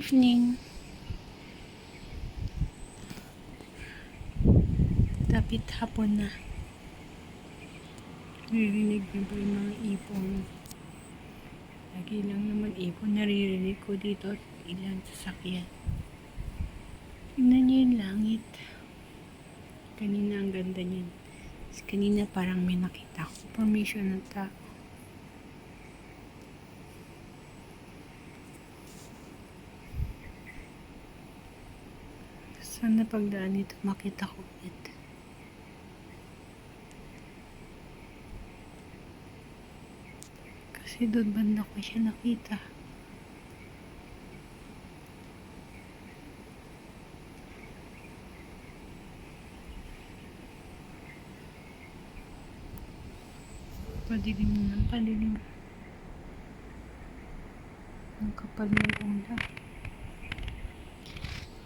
evening. Tapit hapon na. Naririnig niyo ba yung mga ibon? Lagi lang naman ibon naririnig ko dito at ilan sasakyan. Tingnan niyo yung langit. Kanina ang ganda niyan. Kanina parang may nakita ko. Formation ng tao. Sana pagdaan nito makita ko ulit. Kasi doon banda ko siya nakita. Padilim ng padilim. Ang kapal ng ulap.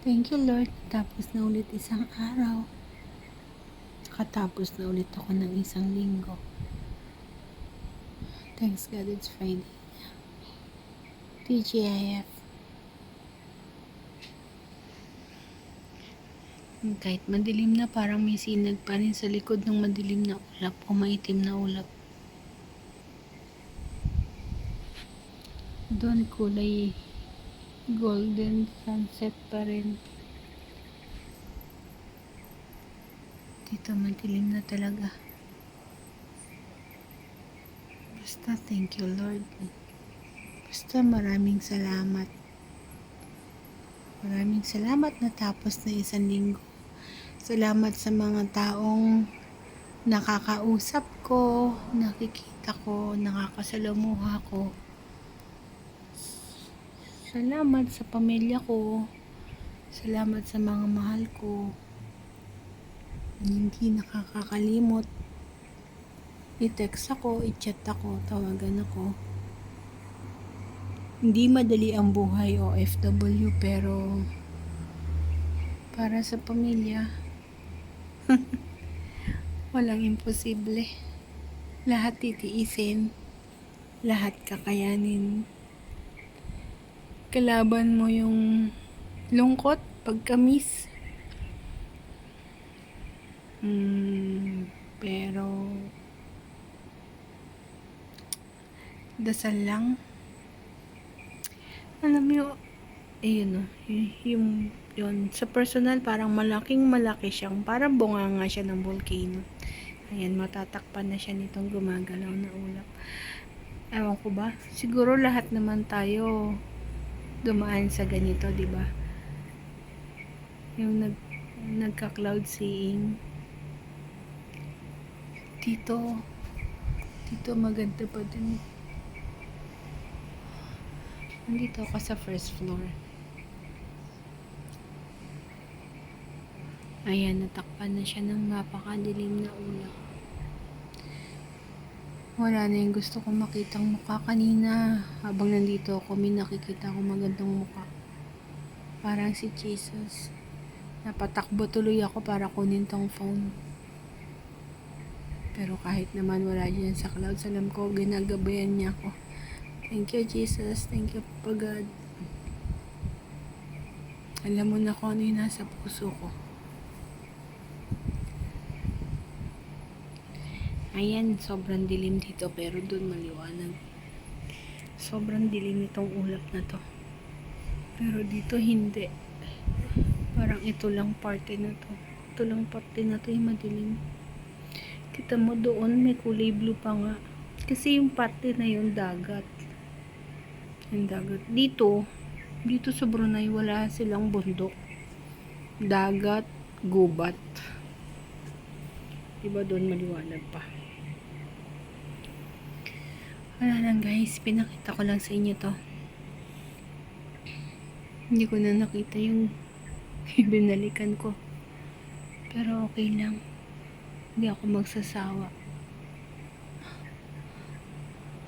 Thank you Lord. Tapos na ulit isang araw. Katapos na ulit ako ng isang linggo. Thanks God it's Friday. TGIF. Kahit madilim na, parang may sinag pa rin sa likod ng madilim na ulap o maitim na ulap. Doon kulay golden sunset pa rin. Dito madilim na talaga. Basta thank you Lord. Basta maraming salamat. Maraming salamat na tapos na isang linggo. Salamat sa mga taong nakakausap ko, nakikita ko, nakakasalamuha ko. Salamat sa pamilya ko. Salamat sa mga mahal ko. Hindi nakakakalimot. I-text ako, i-chat ako, tawagan ako. Hindi madali ang buhay OFW pero para sa pamilya walang imposible. Lahat titiisin. Lahat kakayanin. Kalaban mo yung lungkot, pagkamis. Pero dasal lang. Alam mo, yun, sa personal, parang malaki siyang, parang bunganga siya ng volcano. Ayan, matatakpan na siya nitong gumagalaw na ulap. Ewan ko ba? Siguro lahat naman tayo dumaan sa ganito, di ba? Yung nagka-cloud seeing. Dito maganda pa din. Nandito ako sa first floor. Ayan, natakpan na siya ng napakadilim na ulap. Wala na yung gusto kong makitang mukha kanina. Habang nandito ako, may nakikita ko magandang mukha. Parang si Jesus. Napatakbo tuloy ako para kunin tong phone. Pero kahit naman wala dyan sa clouds, alam ko, ginagabayan niya ako. Thank you, Jesus. Thank you, Papa God. Alam mo na kung ano yung nasa puso ko. Ayan, sobrang dilim dito pero doon maliwanag. Sobrang dilim itong ulap na to. Pero dito hindi. Parang ito lang parte na to. Ito lang parte na to yung madilim. Kita mo doon may kulay blue pa nga. Kasi yung parte na yun dagat. Yung dagat. Dito sa Brunei wala silang bundok. Dagat, gubat. Diba doon maliwanag pa. Wala lang guys, pinakita ko lang sa inyo to. Hindi ko na nakita yung binalikan ko. Pero okay lang. Hindi ako magsasawa.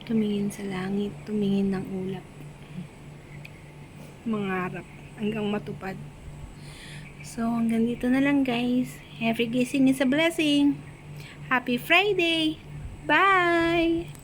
Tumingin sa langit, tumingin ng ulap. Mangarap hanggang matupad. So, hanggang dito na lang guys. Every gising is a blessing. Happy Friday! Bye!